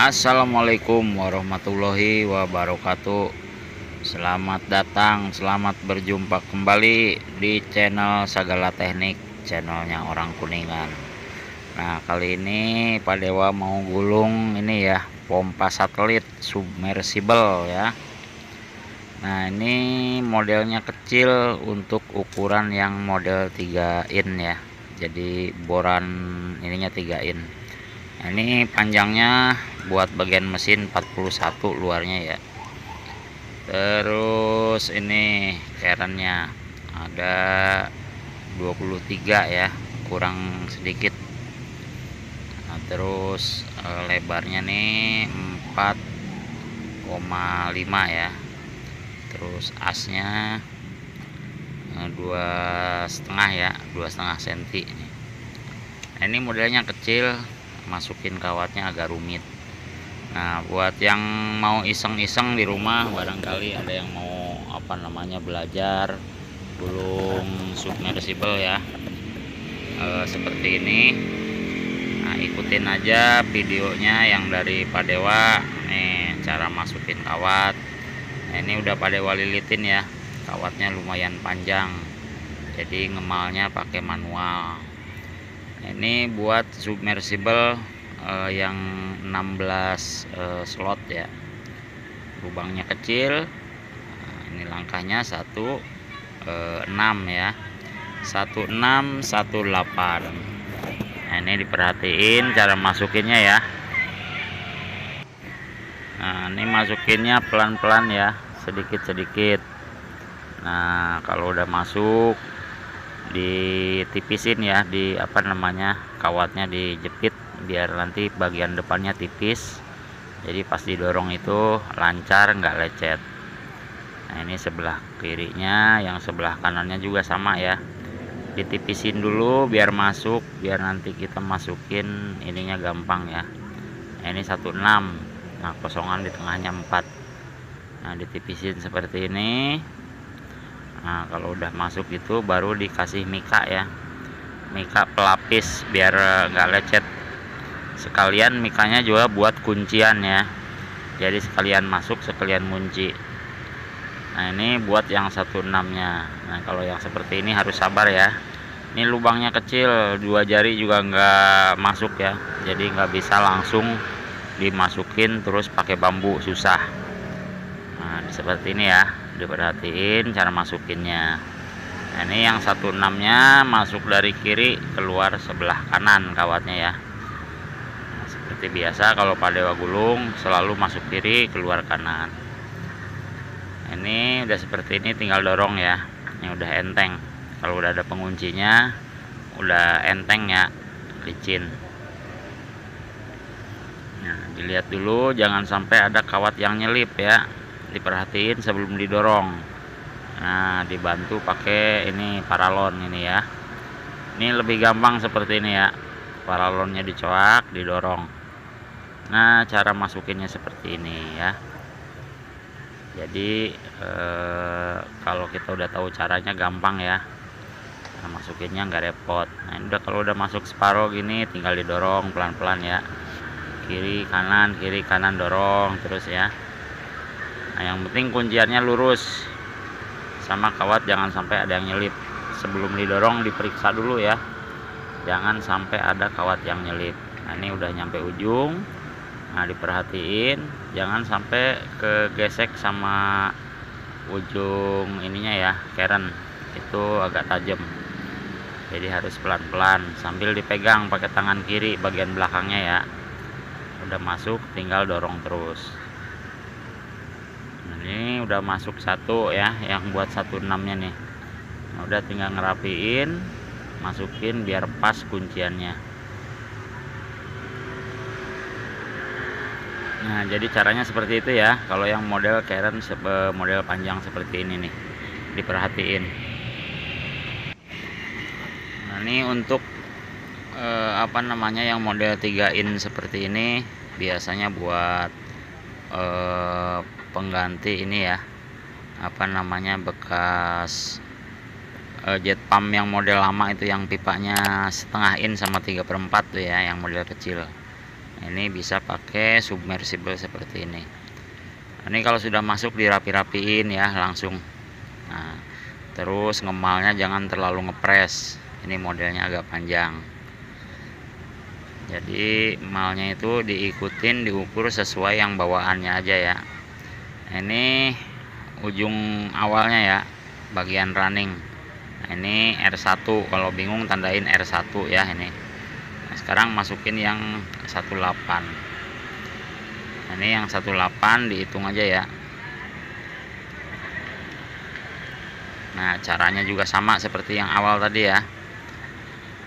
Assalamualaikum warahmatullahi wabarakatuh. Selamat datang, selamat berjumpa kembali di channel Sagala Teknik, channelnya orang Kuningan. Nah, kali ini Pak Dewa mau gulung ini ya, pompa satelit submersible ya. Nah, ini modelnya kecil untuk ukuran yang model 3 in ya. Jadi boran ininya 3 in. Nah, ini panjangnya buat bagian mesin 41 luarnya ya. Terus ini kerennya ada 23 ya, kurang sedikit. Nah, terus lebarnya nih 4,5 ya. Terus asnya 2,5 ya, 2,5 cm. Nah, ini modelnya kecil, masukin kawatnya agak rumit. Nah, buat yang mau iseng-iseng di rumah, barangkali ada yang mau belajar gulung submersible ya, seperti ini. Nah, ikutin aja videonya yang dari Pak Dewa nih, cara masukin kawat. Nah, ini udah Pak Dewa lilitin ya, kawatnya lumayan panjang, jadi ngemalnya pakai manual. Ini buat submersible yang 16 slot ya, lubangnya kecil. Nah, ini langkahnya 1 6 ya, 16 18. Nah, ini diperhatiin cara masukinnya ya. Nah, ini masukinnya pelan-pelan ya, sedikit-sedikit. Nah, kalau udah masuk ditipisin ya, di kawatnya dijepit biar nanti bagian depannya tipis, jadi pas didorong itu lancar, nggak lecet. Nah, ini sebelah kirinya, yang sebelah kanannya juga sama ya, ditipisin dulu biar masuk, biar nanti kita masukin ininya gampang ya. Nah, ini 16, nah kosongan di tengahnya 4. Nah, ditipisin seperti ini. Nah, kalau udah masuk itu baru dikasih mika ya, mika pelapis biar nggak lecet. Sekalian mikanya juga buat kuncian ya, jadi sekalian masuk sekalian kunci. Nah, ini buat yang 16 nya. Nah, kalau yang seperti ini harus sabar ya, ini lubangnya kecil, 2 jari juga nggak masuk ya, jadi nggak bisa langsung dimasukin terus pakai bambu, susah. Nah, seperti ini ya, diperhatiin cara masukinnya. Nah, ini yang 16 nya masuk dari kiri, keluar sebelah kanan kawatnya ya. Nah, seperti biasa kalau Pak Dewa gulung selalu masuk kiri, keluar kanan. Nah, ini udah seperti ini, tinggal dorong ya, ini udah enteng. Kalau udah ada penguncinya udah enteng ya, licin. Nah, dilihat dulu jangan sampai ada kawat yang nyelip ya, diperhatiin sebelum didorong. Nah, dibantu pakai ini paralon ini ya. Ini lebih gampang seperti ini ya, paralonnya dicoak, didorong. Nah, cara masukinnya seperti ini ya. Jadi kalau kita udah tahu caranya gampang ya. Nah, masukinnya nggak repot. Nah, udah kalau udah masuk separuh gini tinggal didorong pelan-pelan ya, kiri kanan dorong terus ya. Nah, yang penting kunciannya lurus, sama kawat jangan sampai ada yang nyelip. Sebelum didorong diperiksa dulu ya, jangan sampai ada kawat yang nyelip. Nah, ini udah nyampe ujung. Nah, diperhatiin jangan sampai kegesek sama ujung ininya ya, keren itu agak tajam, jadi harus pelan-pelan sambil dipegang pakai tangan kiri bagian belakangnya ya. Udah masuk tinggal dorong terus. Ini udah masuk 1 ya, yang buat 16 nya nih. Nah, udah tinggal ngerapiin, masukin biar pas kunciannya. Nah, jadi caranya seperti itu ya, kalau yang model keren model panjang seperti ini nih, diperhatiin. Nah, ini untuk yang model 3 in seperti ini biasanya buat pengganti ini ya, bekas jet pump yang model lama itu, yang pipanya setengah in sama 3/4 tuh ya, yang model kecil. Ini bisa pakai submersible seperti ini. Ini kalau sudah masuk dirapi-rapiin ya langsung. Nah, terus ngemalnya jangan terlalu ngepres. Ini modelnya agak panjang. Jadi malnya itu diikutin, diukur sesuai yang bawaannya aja ya. Ini ujung awalnya ya, bagian running. Nah, ini R1, kalau bingung tandain R1 ya ini. Nah, sekarang masukin yang 18. Nah, ini yang 18 dihitung aja ya. Nah, caranya juga sama seperti yang awal tadi ya.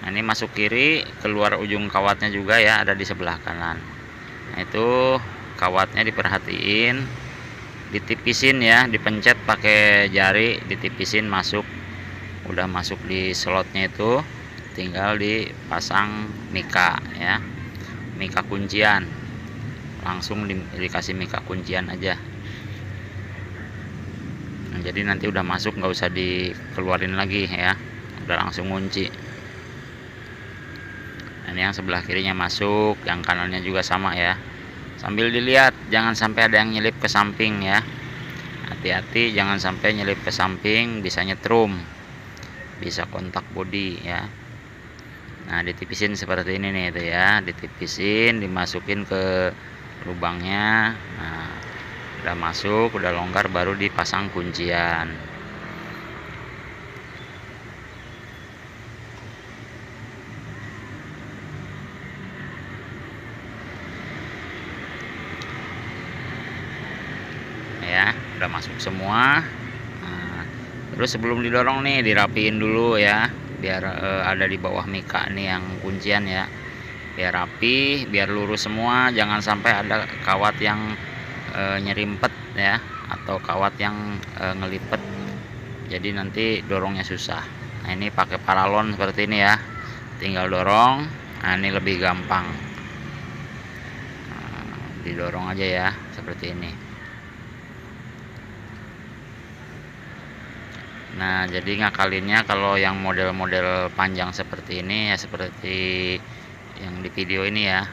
Nah, ini masuk kiri, keluar ujung kawatnya juga ya, ada di sebelah kanan. Nah, itu kawatnya diperhatiin, ditipisin ya, dipencet pakai jari, ditipisin masuk. Udah masuk di slotnya itu, tinggal dipasang mika ya, mika kuncian. Langsung dikasih mika kuncian aja. Nah, jadi nanti udah masuk, nggak usah dikeluarin lagi ya, udah langsung kunci. Ini yang sebelah kirinya masuk, yang kanannya juga sama ya. Sambil dilihat, jangan sampai ada yang nyelip ke samping ya. Hati-hati, jangan sampai nyelip ke samping, bisa nyetrum, bisa kontak bodi ya. Nah, ditipisin seperti ini nih itu ya, ditipisin, dimasukin ke lubangnya. Nah, udah masuk, udah longgar, baru dipasang kuncian. Ya, udah masuk semua. Nah, terus sebelum didorong nih dirapiin dulu ya, biar ada di bawah mika nih yang kuncian ya, biar rapi, biar lurus semua, jangan sampai ada kawat yang nyerimpet ya, atau kawat yang ngelipet, jadi nanti dorongnya susah. Nah, ini pakai paralon seperti ini ya, tinggal dorong. Nah, ini lebih gampang. Nah, didorong aja ya seperti ini. Nah, jadi ngakalinnya kalau yang model-model panjang seperti ini ya, seperti yang di video ini ya,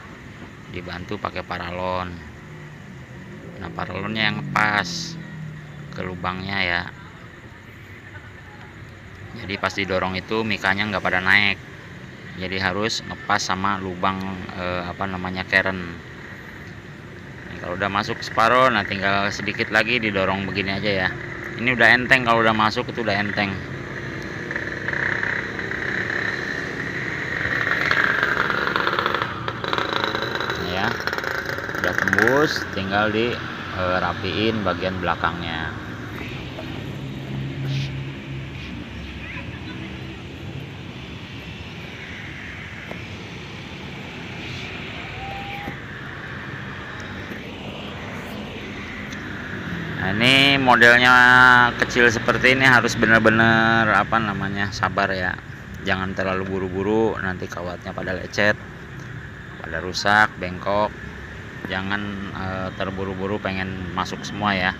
dibantu pakai paralon. Nah, paralonnya yang pas ke lubangnya ya, jadi pas didorong itu mikanya nggak pada naik, jadi harus ngepas sama lubang keren. Nah, kalau udah masuk separuh, nah tinggal sedikit lagi didorong begini aja ya. Ini udah enteng, kalau udah masuk itu udah enteng. Ya, udah tembus, tinggal dirapiin bagian belakangnya. Nah, ini modelnya kecil seperti ini harus benar-benar sabar ya, jangan terlalu buru-buru, nanti kawatnya pada lecet, pada rusak, bengkok. Jangan terburu-buru pengen masuk semua ya,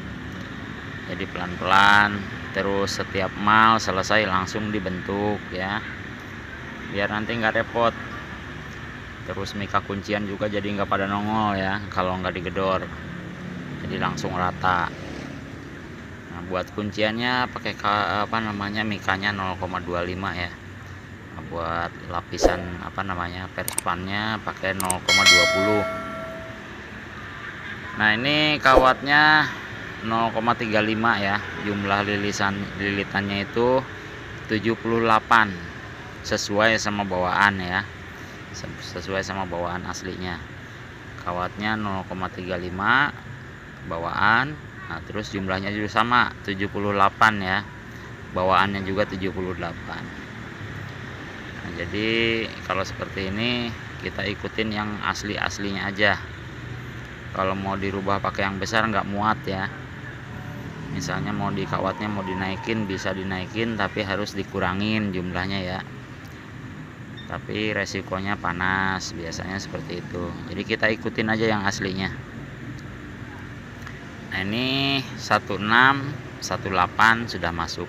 jadi pelan-pelan. Terus setiap mal selesai langsung dibentuk ya, biar nanti nggak repot. Terus mika kuncian juga jadi nggak pada nongol ya kalau nggak digedor, jadi langsung rata. Nah, buat kunciannya pakai mikanya 0,25 ya. Nah, buat lapisan perspannya pakai 0,20. Nah, ini kawatnya 0,35 ya, jumlah lilitannya itu 78, sesuai sama bawaan ya, sesuai sama bawaan aslinya. Kawatnya 0,35 bawaan. Nah, terus jumlahnya juga sama 78 ya, bawaannya juga 78. Nah, jadi kalau seperti ini kita ikutin yang aslinya aja. Kalau mau dirubah pakai yang besar nggak muat ya. Misalnya mau di kawatnya mau dinaikin, bisa dinaikin, tapi harus dikurangin jumlahnya ya, tapi resikonya panas, biasanya seperti itu. Jadi kita ikutin aja yang aslinya. Nah, ini 16, 18 sudah masuk.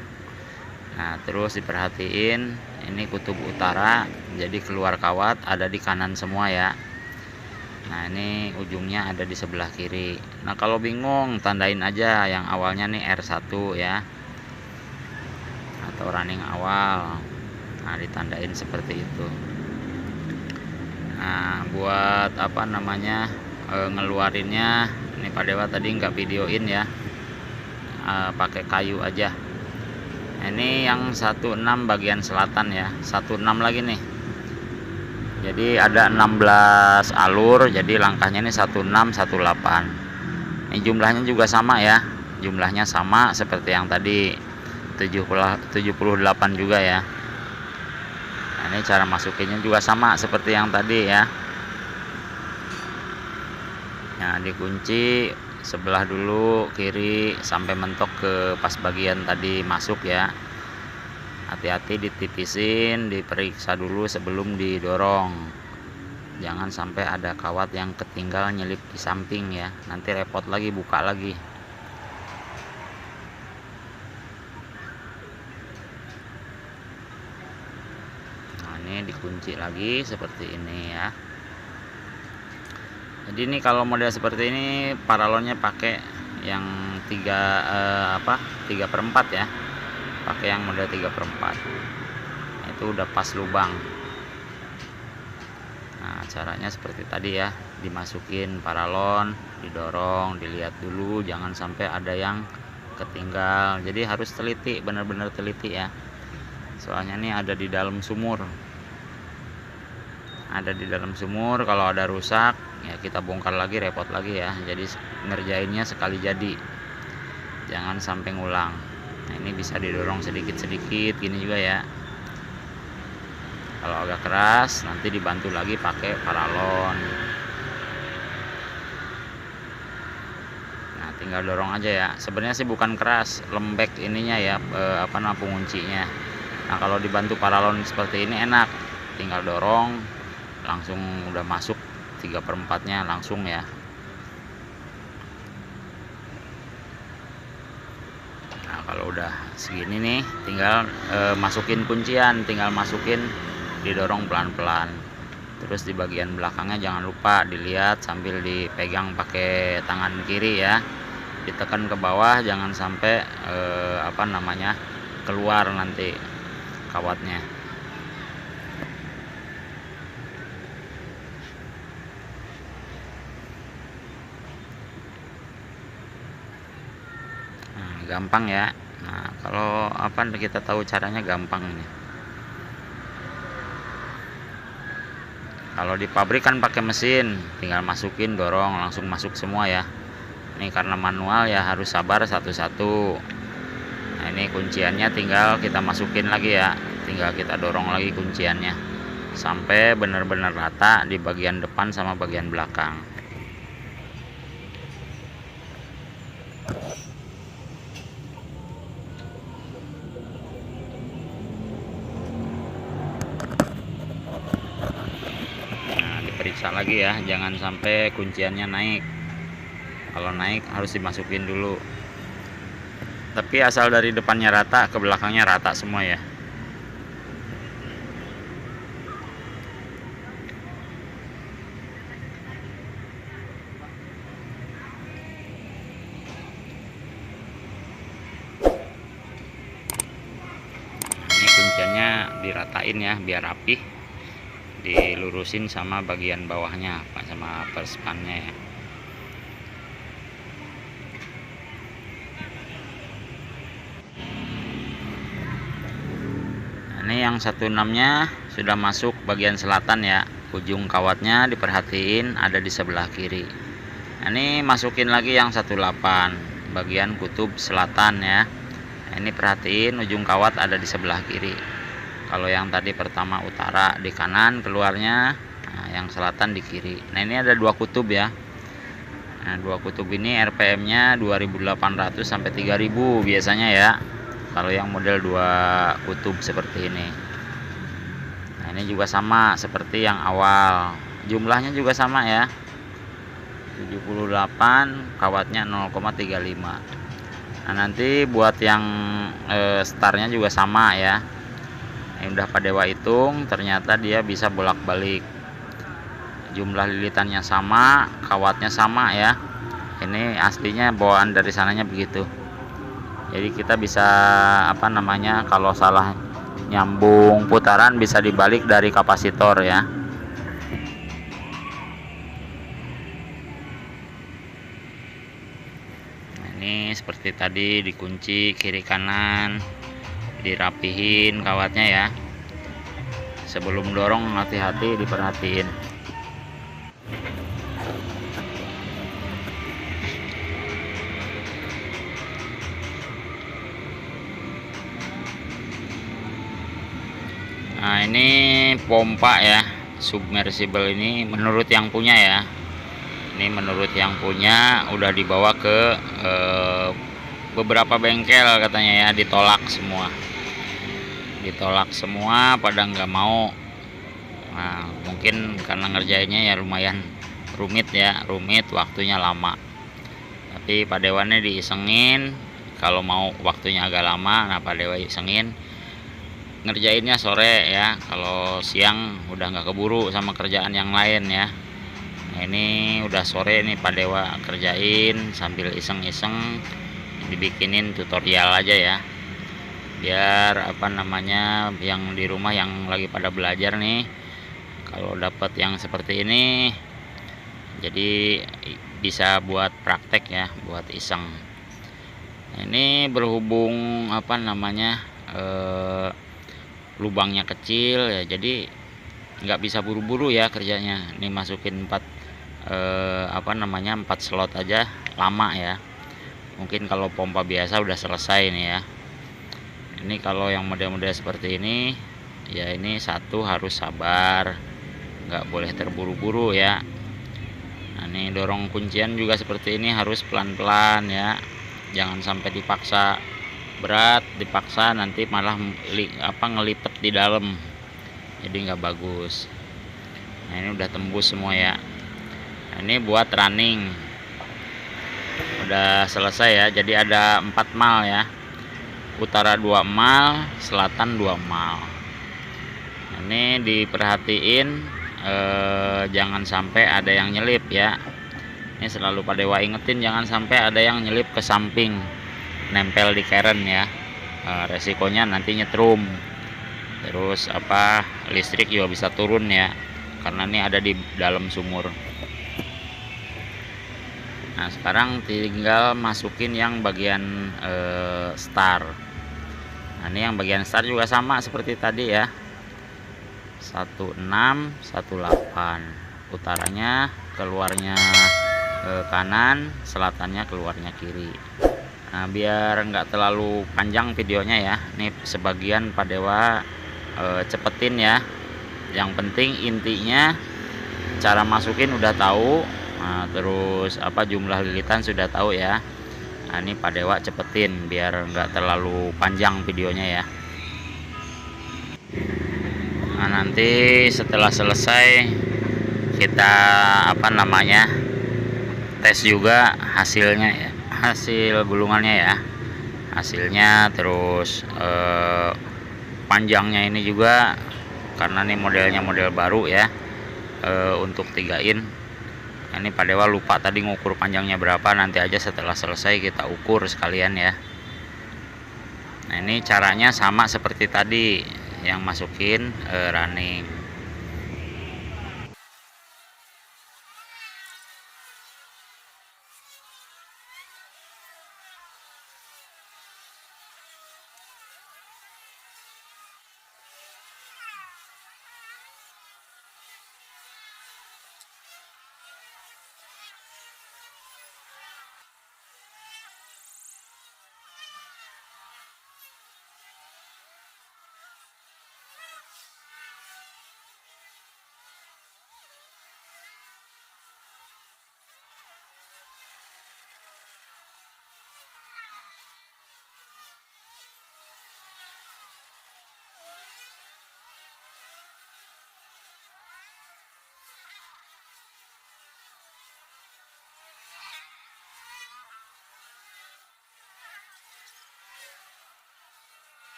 Nah, terus diperhatiin, ini kutub utara, jadi keluar kawat ada di kanan semua ya. Nah ini ujungnya ada di sebelah kiri. Nah kalau bingung tandain aja yang awalnya nih R1 ya, atau running awal. Nah ditandain seperti itu. Nah buat apa namanya ngeluarinnya, ini Pak Dewa tadi nggak videoin ya, pakai kayu aja. Nah, ini yang 16 bagian selatan ya, 16 lagi nih. Jadi ada 16 alur, jadi langkahnya ini 16 18. Ini jumlahnya juga sama ya, jumlahnya sama seperti yang tadi, 78 juga ya. Nah, ini cara masukinnya juga sama seperti yang tadi ya. Nah dikunci sebelah dulu kiri sampai mentok ke pas bagian tadi masuk ya. Hati-hati ditipisin, diperiksa dulu sebelum didorong. Jangan sampai ada kawat yang ketinggal nyelip di samping ya, nanti repot lagi buka lagi. Nah ini dikunci lagi seperti ini ya. Jadi ini kalau model seperti ini paralonnya pakai yang 3/4 ya, pakai yang model 3/4. Itu udah pas lubang. Nah caranya seperti tadi ya, dimasukin paralon, didorong, dilihat dulu jangan sampai ada yang ketinggal. Jadi harus teliti, benar-benar teliti ya, soalnya ini ada di dalam sumur, kalau ada rusak ya kita bongkar lagi, repot lagi ya. Jadi ngerjainnya sekali jadi, jangan sampai ngulang. Nah ini bisa didorong sedikit-sedikit gini juga ya. Kalau agak keras nanti dibantu lagi pakai paralon. Nah tinggal dorong aja ya, sebenarnya sih bukan keras, lembek ininya ya, penguncinya. Nah kalau dibantu paralon seperti ini enak, tinggal dorong langsung udah masuk 3/4 nya langsung ya. Nah kalau udah segini nih tinggal masukin kuncian, didorong pelan-pelan. Terus di bagian belakangnya jangan lupa dilihat sambil dipegang pakai tangan kiri ya, ditekan ke bawah jangan sampai keluar nanti kawatnya. Gampang ya. Nah kalau kita tahu caranya gampang nih. Kalau di pabrik kan pakai mesin, tinggal masukin, dorong langsung masuk semua ya. Ini karena manual ya harus sabar satu-satu. Nah ini kunciannya tinggal kita masukin lagi ya, tinggal kita dorong lagi kunciannya sampai benar-benar rata di bagian depan sama bagian belakang. Periksa lagi ya, jangan sampai kunciannya naik. Kalau naik harus dimasukin dulu, tapi asal dari depannya rata ke belakangnya rata semua ya. Ini kunciannya diratain ya biar rapih, dilurusin sama bagian bawahnya sama perspannya ya. Ini yang 16 nya sudah masuk bagian selatan ya, ujung kawatnya diperhatiin ada di sebelah kiri. Nah, ini masukin lagi yang 18 bagian kutub selatan ya. Nah, ini perhatiin ujung kawat ada di sebelah kiri. Kalau yang tadi pertama utara di kanan keluarnya, nah, yang selatan di kiri. Nah ini ada 2 kutub ya. Nah 2 kutub ini RPM nya 2800 sampai 3000 biasanya ya, kalau yang model 2 kutub seperti ini. Nah ini juga sama seperti yang awal, jumlahnya juga sama ya, 78, kawatnya 0,35. Nah nanti buat yang startnya juga sama ya. Ini udah Pak Dewa hitung, ternyata dia bisa bolak-balik. jumlah lilitannya sama, kawatnya sama ya. Ini aslinya bawaan dari sananya begitu. Jadi kita bisa kalau salah nyambung putaran bisa dibalik dari kapasitor ya. Nah, ini seperti tadi dikunci kiri kanan, dirapihin kawatnya ya. Sebelum dorong hati-hati diperhatiin. Nah, ini pompa ya, submersible ini menurut yang punya ya. Ini menurut yang punya udah dibawa ke beberapa bengkel katanya ya, ditolak semua. Ditolak semua, pada nggak mau. Nah, mungkin karena ngerjainnya ya lumayan rumit ya, waktunya lama. Tapi Pak Dewannya diisengin, kalau mau waktunya agak lama, nah Pak Dewa isengin ngerjainnya sore ya, kalau siang udah nggak keburu sama kerjaan yang lain ya. Nah, ini udah sore nih Pak Dewa kerjain sambil iseng-iseng, dibikinin tutorial aja ya, biar yang di rumah yang lagi pada belajar nih, kalau dapat yang seperti ini jadi bisa buat praktek ya, buat iseng. Nah, ini berhubung lubangnya kecil ya, jadi nggak bisa buru-buru ya kerjanya. Ini masukin 4 slot aja lama ya. Mungkin kalau pompa biasa udah selesai nih ya. Ini kalau yang model-model seperti ini ya, ini satu harus sabar, nggak boleh terburu-buru ya. Nah, ini dorong kuncian juga seperti ini harus pelan-pelan ya, jangan sampai dipaksa berat, dipaksa nanti malah ngelipet di dalam, jadi nggak bagus. Nah, ini udah tembus semua ya. Nah, ini buat running udah selesai ya, jadi ada 4 mal ya, utara 2 mal, selatan 2 mal. Nah, ini diperhatiin jangan sampai ada yang nyelip ya. Ini selalu Pak Dewa ingetin, jangan sampai ada yang nyelip ke samping, nempel di keren ya. Resikonya nanti nyetrum, terus listrik juga bisa turun ya, karena ini ada di dalam sumur. Nah, sekarang tinggal masukin yang bagian star. Nah, ini yang bagian star juga sama seperti tadi ya, 16 18, utaranya keluarnya kanan, selatannya keluarnya kiri. Nah, biar nggak terlalu panjang videonya ya, ini sebagian Pak Dewa cepetin ya. Yang penting intinya cara masukin udah tahu, nah, terus jumlah lilitan sudah tahu ya. Nah, ini Pak Dewa cepetin biar nggak terlalu panjang videonya ya. Nah, nanti setelah selesai kita tes juga hasilnya ya, hasil gulungannya ya, hasilnya. Terus panjangnya ini juga, karena ini modelnya model baru ya, untuk 3 in. Nah, ini Pak Dewa lupa tadi ngukur panjangnya berapa, nanti aja setelah selesai kita ukur sekalian ya. Nah, ini caranya sama seperti tadi yang masukin running.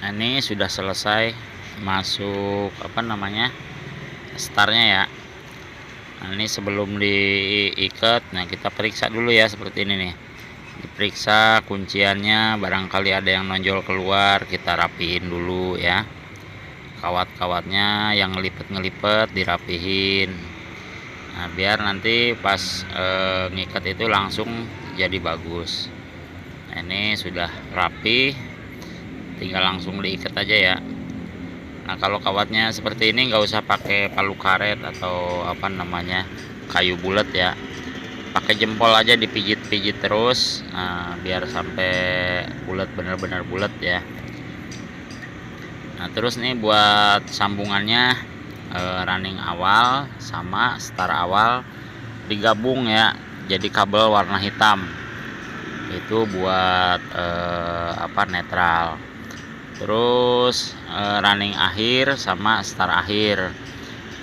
Nah, ini sudah selesai masuk startnya ya. Nah, ini sebelum diikat, nah kita periksa dulu ya, seperti ini nih. Diperiksa kunciannya, barangkali ada yang nonjol keluar, kita rapihin dulu ya. Kawat-kawatnya yang ngelipet dirapihin. Nah, biar nanti pas ngikat itu langsung jadi bagus. Nah, ini sudah rapi, tinggal langsung diikat aja ya. Nah, kalau kawatnya seperti ini nggak usah pakai palu karet atau kayu bulat ya, pakai jempol aja, dipijit-pijit terus, nah, biar sampai bulat, benar-benar bulat ya. Nah, terus nih buat sambungannya, running awal sama star awal digabung ya, jadi kabel warna hitam itu buat netral. Terus running akhir sama star akhir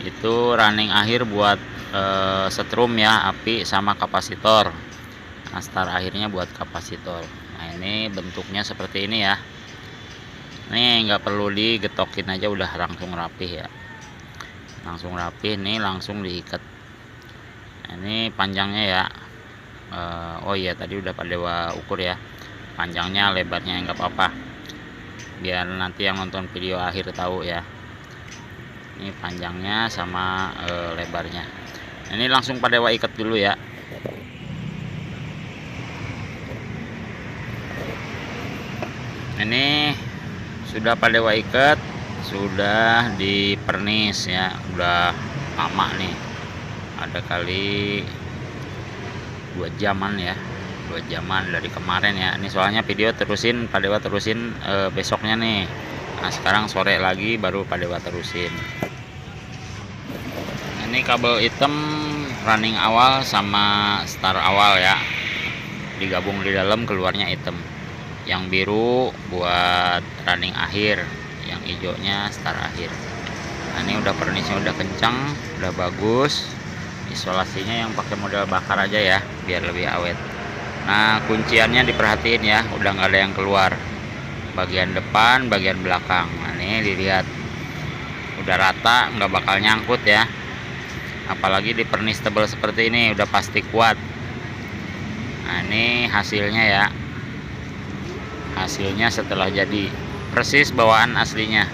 itu, running akhir buat setrum ya, api sama kapasitor. Nah, star akhirnya buat kapasitor. Nah, ini bentuknya seperti ini ya. Ini nggak perlu digetokin aja, udah langsung rapih ya, langsung rapih nih, langsung diikat. Nah, ini panjangnya ya, oh iya tadi udah pada ukur ya, panjangnya lebarnya nggak apa-apa, biar nanti yang nonton video akhir tahu ya. Ini panjangnya sama lebarnya. Ini langsung pada ikat dulu ya. Ini sudah pada ikat, sudah dipernis ya, udah lama nih, ada kali 2 jaman ya, 2 jaman dari kemarin ya. Ini soalnya video terusin besoknya nih. Nah, sekarang sore lagi baru Padewa terusin. Ini kabel hitam running awal sama star awal ya, digabung di dalam, keluarnya hitam. Yang biru buat running akhir, yang hijaunya star akhir. Nah, ini udah pernisnya udah kencang, udah bagus. Isolasinya yang pakai model bakar aja ya, biar lebih awet. Nah, kunciannya diperhatiin ya, udah nggak ada yang keluar, bagian depan, bagian belakang. Nah, ini dilihat udah rata, nggak bakal nyangkut ya, apalagi di pernis tebal seperti ini udah pasti kuat. Nah, ini hasilnya ya, hasilnya setelah jadi, persis bawaan aslinya.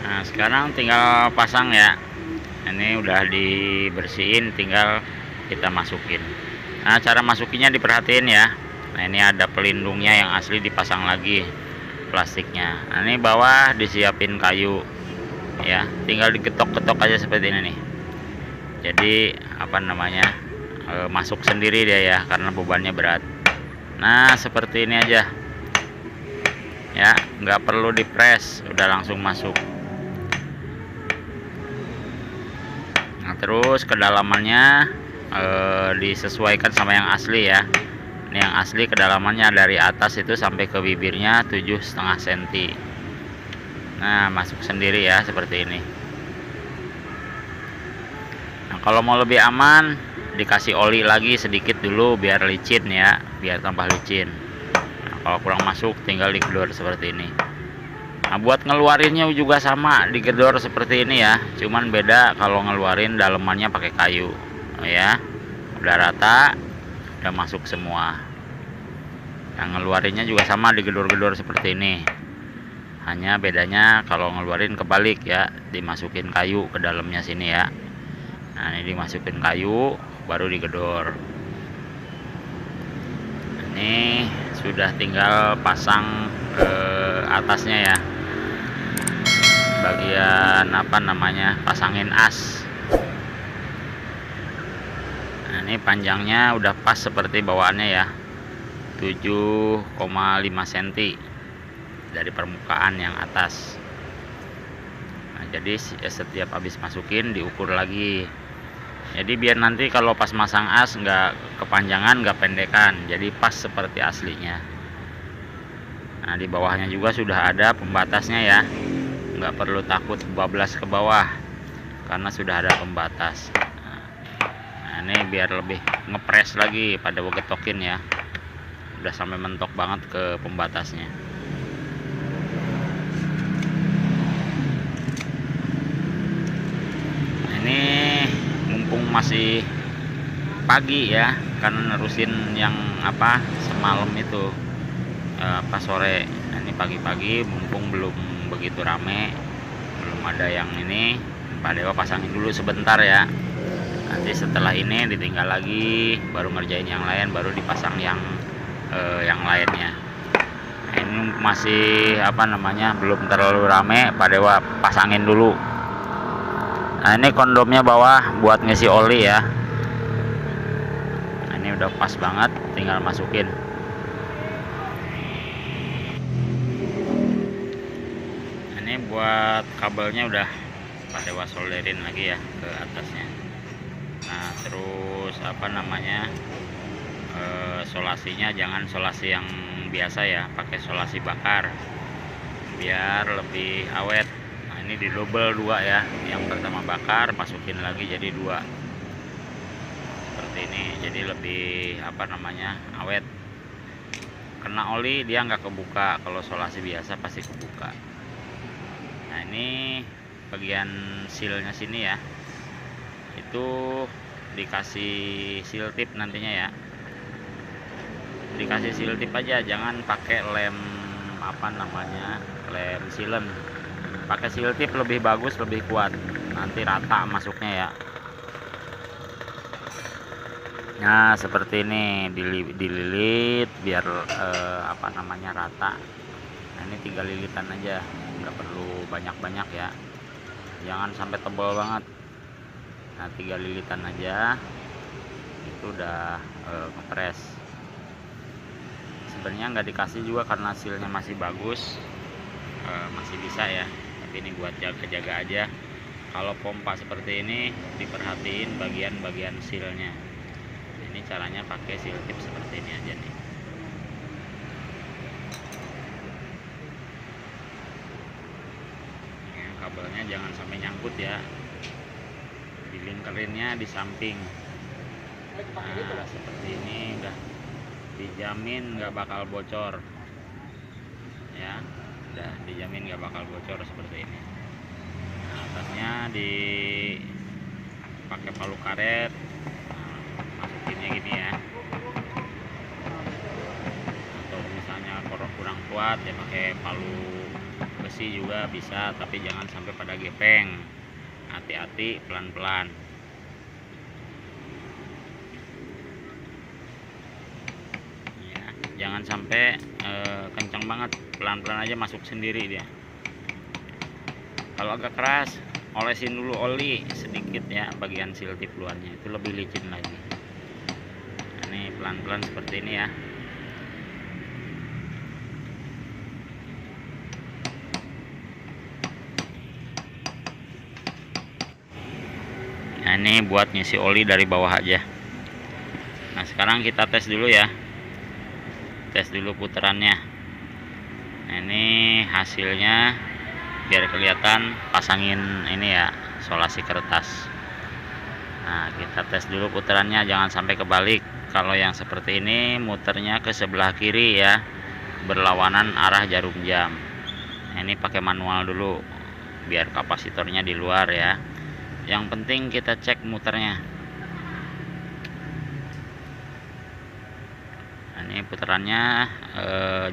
Nah, sekarang tinggal pasang ya. Ini udah dibersihin, tinggal kita masukin. Nah, cara masukinnya diperhatiin ya. Nah, ini ada pelindungnya yang asli, dipasang lagi plastiknya. Nah, ini bawah disiapin kayu ya, tinggal digetok-getok aja seperti ini nih. Jadi masuk sendiri dia ya, karena bebannya berat. Nah, seperti ini aja ya, nggak perlu dipres, udah langsung masuk. Nah, terus kedalamannya disesuaikan sama yang asli ya. Ini yang asli kedalamannya dari atas itu sampai ke bibirnya 7,5 cm. Nah, masuk sendiri ya seperti ini. Nah, kalau mau lebih aman, dikasih oli lagi sedikit dulu biar licin ya, biar tambah licin. Nah, kalau kurang masuk tinggal digedor seperti ini. Nah, buat ngeluarinnya juga sama, digedor seperti ini ya, cuman beda kalau ngeluarin dalemannya pakai kayu ya. Udah rata, udah masuk semua. Yang ngeluarinnya juga sama, digedor-gedor seperti ini. Hanya bedanya kalau ngeluarin kebalik ya, dimasukin kayu ke dalamnya sini ya. Nah, ini dimasukin kayu baru digedor. Ini sudah tinggal pasang ke atasnya ya, bagian pasangin as. Nah, ini panjangnya udah pas seperti bawaannya ya, 7,5 cm dari permukaan yang atas. Nah, jadi setiap habis masukin diukur lagi, jadi biar nanti kalau pas masang as nggak kepanjangan, nggak pendekan, jadi pas seperti aslinya. Nah, di bawahnya juga sudah ada pembatasnya ya, nggak perlu takut bablas ke bawah karena sudah ada pembatas. Nah, Nah, ini biar lebih ngepres lagi pada getokin ya, udah sampai mentok banget ke pembatasnya. Nah, ini mumpung masih pagi ya, karena nerusin yang apa semalam itu sore. Nah, ini pagi-pagi mumpung belum begitu rame, belum ada yang ini, Pak Dewa pasangin dulu sebentar ya. Nanti setelah ini ditinggal lagi, baru ngerjain yang lain, baru dipasang yang lainnya. Nah, ini masih belum terlalu rame, Pak Dewa pasangin dulu. Nah, ini kondomnya bawah buat ngisi oli ya. Nah, ini udah pas banget, tinggal masukin. Nah, ini buat kabelnya udah Pak Dewa solderin lagi ya ke atasnya. Nah, terus solasinya jangan solasi yang biasa ya, pakai solasi bakar biar lebih awet. Nah, ini di double 2 ya, yang pertama bakar, masukin lagi jadi 2 seperti ini, jadi lebih awet. Kena oli dia nggak kebuka, kalau solasi biasa pasti kebuka. Nah, ini bagian sealnya sini ya, itu dikasih seal tip nantinya ya, dikasih seal tip aja, jangan pakai lem lem sealant. Pakai seal tip lebih bagus, lebih kuat, nanti rata masuknya ya. Nah, seperti ini dililit biar rata. Nah, ini 3 lilitan aja, nggak perlu banyak-banyak ya, jangan sampai tebal banget. Nah, 3 lilitan aja itu udah ngepres. Sebenarnya nggak dikasih juga karena sealnya masih bagus, masih bisa ya, tapi ini buat jaga-jaga aja. Kalau pompa seperti ini diperhatiin bagian-bagian sealnya. Ini caranya pakai seal tip seperti ini aja nih. Nah, kabelnya jangan sampai nyangkut ya, dilingkerinnya di samping. Nah, seperti ini udah dijamin nggak bakal bocor ya, udah dijamin nggak bakal bocor seperti ini. Nah, atasnya dipakai palu karet. Nah, masukinnya gini ya, atau misalnya kurang kuat ya pakai palu besi juga bisa, tapi jangan sampai pada gepeng. Hati-hati, pelan-pelan ya, jangan sampai kencang banget, pelan-pelan aja masuk sendiri dia. Kalau agak keras, olesin dulu oli sedikit ya, bagian seal tip luarnya itu lebih licin lagi. Ini pelan-pelan seperti ini ya. Nah, ini buat ngisi oli dari bawah aja. Nah, sekarang kita tes dulu ya, tes dulu putarannya. Nah, ini hasilnya biar kelihatan, pasangin ini ya, solasi kertas. Nah, kita tes dulu putarannya, jangan sampai kebalik. Kalau yang seperti ini muternya ke sebelah kiri ya, berlawanan arah jarum jam. Nah, ini pakai manual dulu biar kapasitornya di luar ya. Yang penting kita cek muternya. Nah, ini putarannya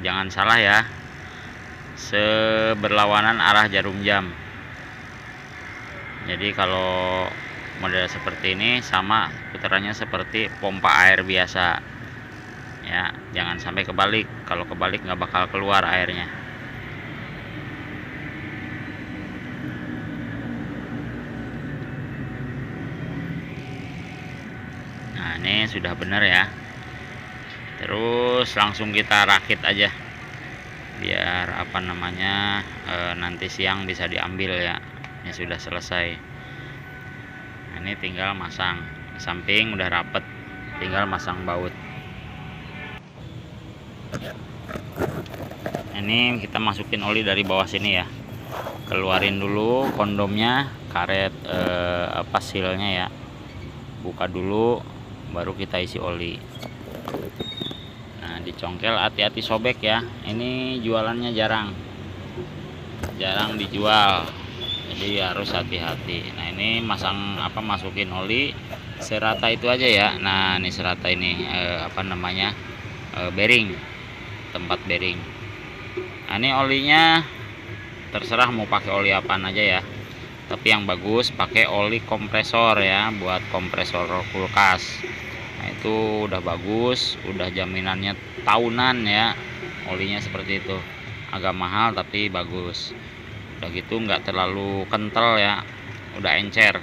jangan salah ya, seberlawanan arah jarum jam. Jadi kalau model seperti ini sama putarannya seperti pompa air biasa ya, jangan sampai kebalik. Kalau kebalik nggak bakal keluar airnya. Nah, ini sudah benar ya. Terus langsung kita rakit aja biar nanti siang bisa diambil ya. Ini sudah selesai. Nah, ini tinggal masang, samping udah rapet, tinggal masang baut. Ini kita masukin oli dari bawah sini ya, keluarin dulu kondomnya, karet sealnya ya, dibuka dulu baru kita isi oli. Nah, dicongkel hati-hati sobek ya, ini jualannya jarang dijual, jadi harus hati-hati. Nah, ini masukin oli serata itu aja ya. Nah, ini serata ini bearing, tempat bearing. Nah, ini olinya terserah mau pakai oli apaan aja ya, tapi yang bagus pakai oli kompresor ya, buat kompresor kulkas. Nah, itu udah bagus, udah jaminannya tahunan ya, olinya seperti itu. Agak mahal tapi bagus, udah gitu nggak terlalu kental ya, udah encer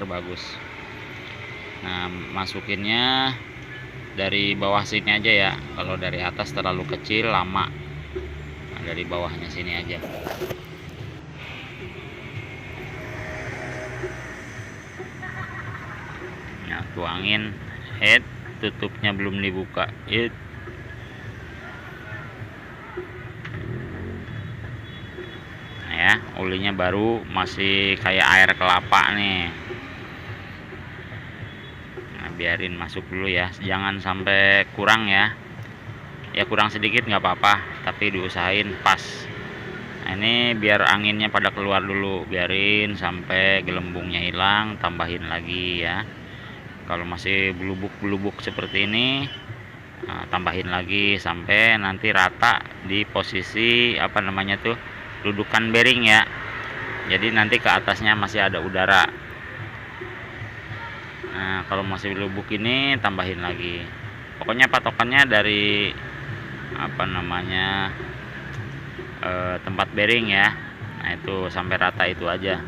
bagus. Nah, masukinnya dari bawah sini aja ya, kalau dari atas terlalu kecil lama. Nah, dari bawahnya sini aja. Nah, tuangin head, tutupnya belum dibuka. Nah ya, olinya baru masih kayak air kelapa nih. Nah, biarin masuk dulu ya, jangan sampai kurang ya. Ya kurang sedikit nggak apa-apa, tapi diusahain pas. Nah, ini biar anginnya pada keluar dulu, biarin sampai gelembungnya hilang, tambahin lagi ya. Kalau masih belubuk seperti ini, nah, tambahin lagi sampai nanti rata di posisi dudukan bearing ya. Jadi nanti ke atasnya masih ada udara. Nah, kalau masih belubuk ini tambahin lagi. Pokoknya patokannya dari tempat bearing ya. Nah, itu sampai rata itu aja.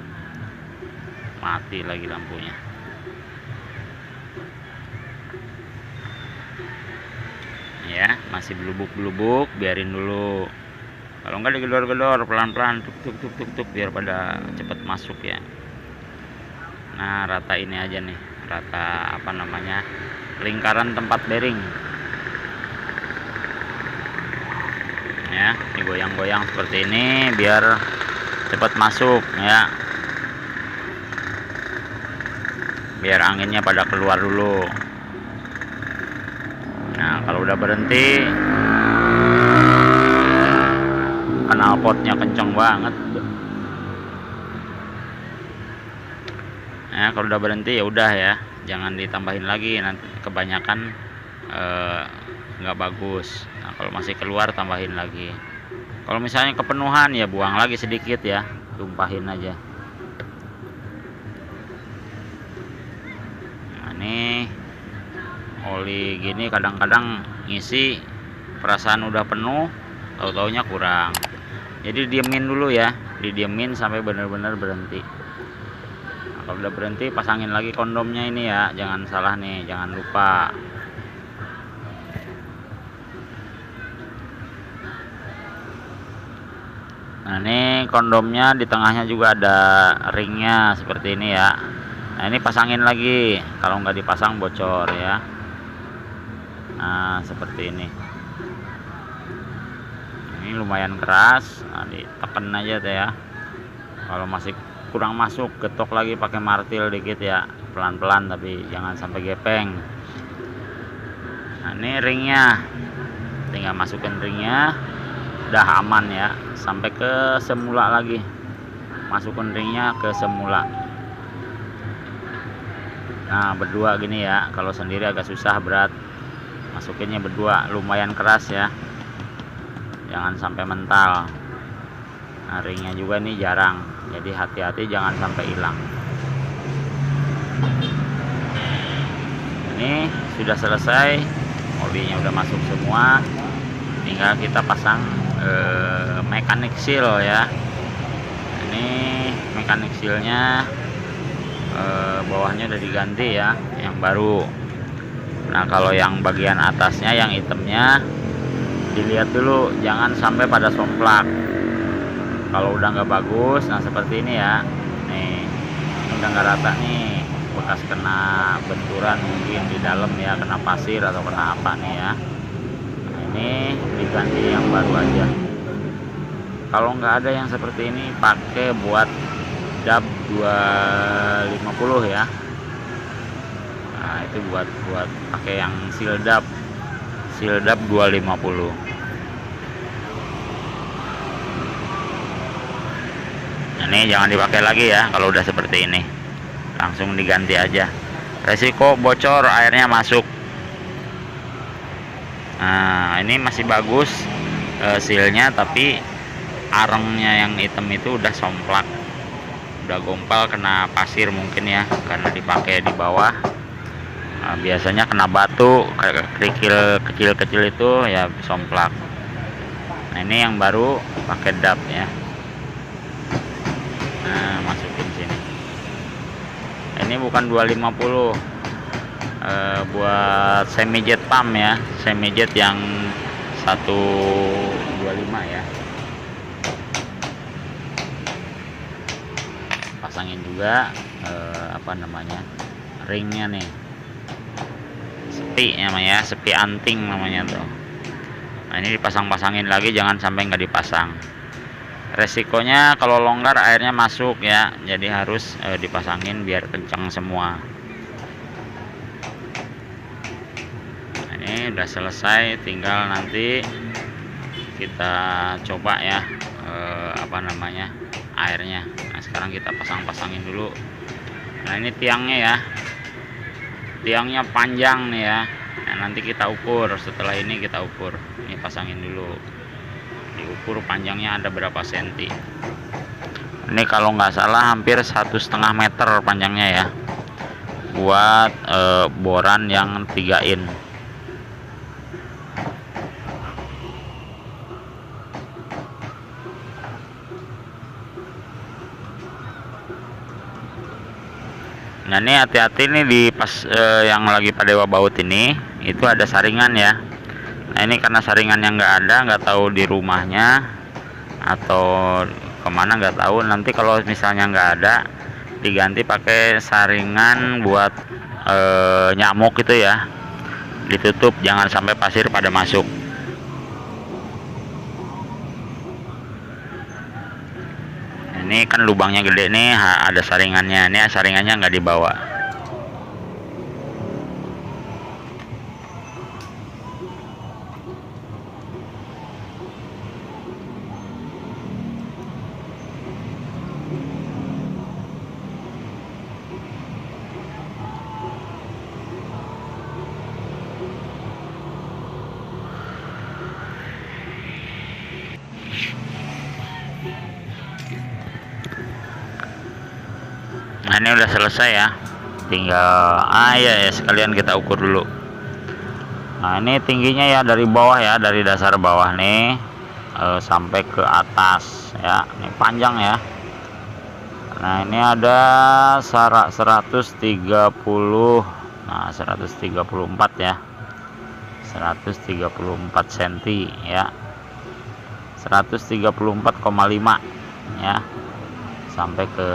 Mati lagi lampunya. Ya, masih belubuk, biarin dulu. Kalau enggak digedor-gedor pelan-pelan, tuk biar pada cepat masuk ya. Nah, rata ini aja nih, rata lingkaran tempat bearing. Ya, digoyang-goyang seperti ini biar cepat masuk ya. Biar anginnya pada keluar dulu. Nah, kalau udah berhenti, knalpotnya kenceng banget. Nah, kalau udah berhenti ya udah ya, jangan ditambahin lagi, nanti kebanyakan nggak bagus. Nah, kalau masih keluar tambahin lagi. Kalau misalnya kepenuhan ya buang lagi sedikit ya, tumpahin aja. Nah, ini oli gini kadang-kadang ngisi perasaan udah penuh, tahu-taunya kurang. Jadi diemin dulu ya, didiemin sampai benar-benar berhenti. Nah, kalau udah berhenti pasangin lagi kondomnya ini ya, jangan salah nih, jangan lupa. Nah, ini kondomnya di tengahnya juga ada ringnya seperti ini ya. Nah, ini pasangin lagi, kalau nggak dipasang bocor ya. Nah, seperti ini. Ini lumayan keras, nah, ditekan aja tuh ya. Kalau masih kurang masuk, getok lagi pakai martil dikit ya, pelan-pelan tapi jangan sampai gepeng. Nah, ini ringnya, tinggal masukin ringnya, udah aman ya, sampai ke semula lagi. Masukin ringnya ke semula. Nah, berdua gini ya, kalau sendiri agak susah, berat. Masukinnya berdua, lumayan keras ya, jangan sampai mental. Nah, ringnya juga nih jarang, jadi hati-hati jangan sampai hilang. Ini sudah selesai, olinya udah masuk semua, tinggal kita pasang mechanic seal ya. Ini mechanic sealnya bawahnya udah diganti ya, yang baru. Nah, kalau yang bagian atasnya yang hitamnya dilihat dulu, jangan sampai pada somplak. Kalau udah nggak bagus, nah seperti ini ya, nih udah nggak rata nih, bekas kena benturan mungkin di dalam ya, kena pasir atau kena apa nih ya. Nah, ini diganti yang baru aja. Kalau nggak ada yang seperti ini, pakai buat DAB 250 ya. Nah, itu buat pakai yang Sildap 250. Ini jangan dipakai lagi ya kalau udah seperti ini, langsung diganti aja. Resiko bocor airnya masuk. Nah, ini masih bagus sealnya, tapi arengnya yang hitam itu udah somplak, udah gompal, kena pasir mungkin ya, karena dipakai di bawah. Nah, biasanya kena batu kerikil kecil-kecil itu ya somplak. Nah, ini yang baru pakai DAP ya. Nah, masukin sini. Ini bukan 250, buat semi jet pump ya, semi jet yang 125 ya. Pasangin juga apa namanya, ringnya nih, sepi namanya, sepi anting namanya tuh. Nah, ini dipasang-pasangin lagi, jangan sampai nggak dipasang. Resikonya kalau longgar airnya masuk ya, jadi harus dipasangin biar kencang semua. Nah, ini udah selesai, tinggal nanti kita coba ya apa namanya, airnya. Nah, sekarang kita pasang-pasangin dulu. Nah, ini tiangnya ya, tiangnya panjang nih ya. Nah, nanti kita ukur, setelah ini kita ukur. Ini pasangin dulu, diukur panjangnya ada berapa senti. Ini kalau nggak salah hampir 1,5 meter panjangnya ya, buat boran yang 3 in. Nah, ini hati-hati nih di pas yang lagi Padewa baut ini, itu ada saringan ya. Nah, ini karena saringannya nggak tahu di rumahnya atau kemana nggak tahu. Nanti kalau misalnya nggak ada, diganti pakai saringan buat nyamuk itu ya, ditutup, jangan sampai pasir pada masuk. Ini kan lubangnya gede nih, ada saringannya. Ini saringannya nggak dibawa. Nah, ini udah selesai ya, tinggal ya sekalian kita ukur dulu. Nah, ini tingginya ya dari bawah ya, dari dasar bawah nih sampai ke atas ya, ini panjang ya. Nah, ini ada 130, nah 134 ya, 134 cm ya, 134,5 ya, sampai ke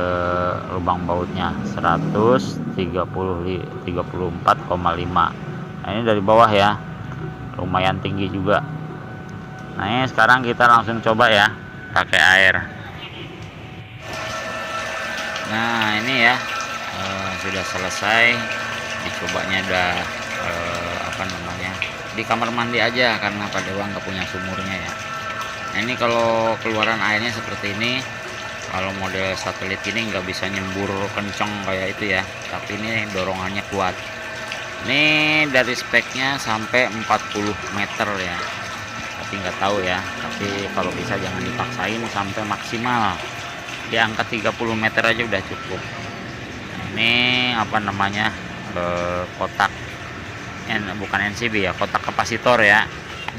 lubang bautnya 134,5. Nah, ini dari bawah ya, lumayan tinggi juga. Nah, ini sekarang kita langsung coba ya pakai air. Nah, ini ya sudah selesai, dicobanya udah apa namanya, di kamar mandi aja karena Padewa nggak punya sumurnya ya. Nah, ini kalau keluaran airnya seperti ini. Kalau model satelit ini nggak bisa nyembur kenceng kayak itu ya, tapi ini dorongannya kuat. Ini dari speknya sampai 40 meter ya, tapi nggak tahu ya. Tapi kalau bisa jangan dipaksain sampai maksimal, di angka 30 meter aja udah cukup. Ini apa namanya, kotak bukan NCB ya, kotak kapasitor ya.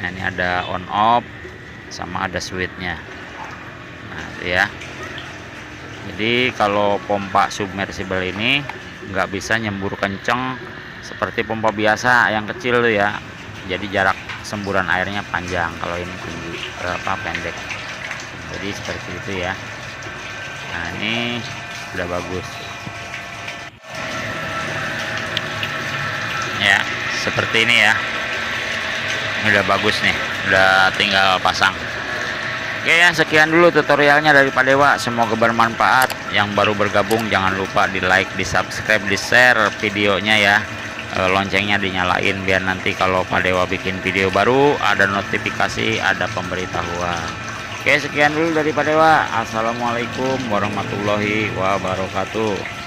Nah, ini ada on off sama ada switchnya. Nah, itu ya. Jadi kalau pompa submersible ini nggak bisa nyembur kenceng seperti pompa biasa yang kecil ya. Jadi jarak semburan airnya panjang, kalau ini tinggi pendek. Jadi seperti itu ya. Nah, ini udah bagus ya, seperti ini ya. Ini udah bagus nih, udah tinggal pasang. Oke ya, sekian dulu tutorialnya dari Padewa, semoga bermanfaat. Yang baru bergabung jangan lupa di like, di subscribe, di share videonya ya, loncengnya dinyalain biar nanti kalau Pak Dewa bikin video baru ada notifikasi, ada pemberitahuan. Oke, sekian dulu dari Pak Dewa. Assalamualaikum warahmatullahi wabarakatuh.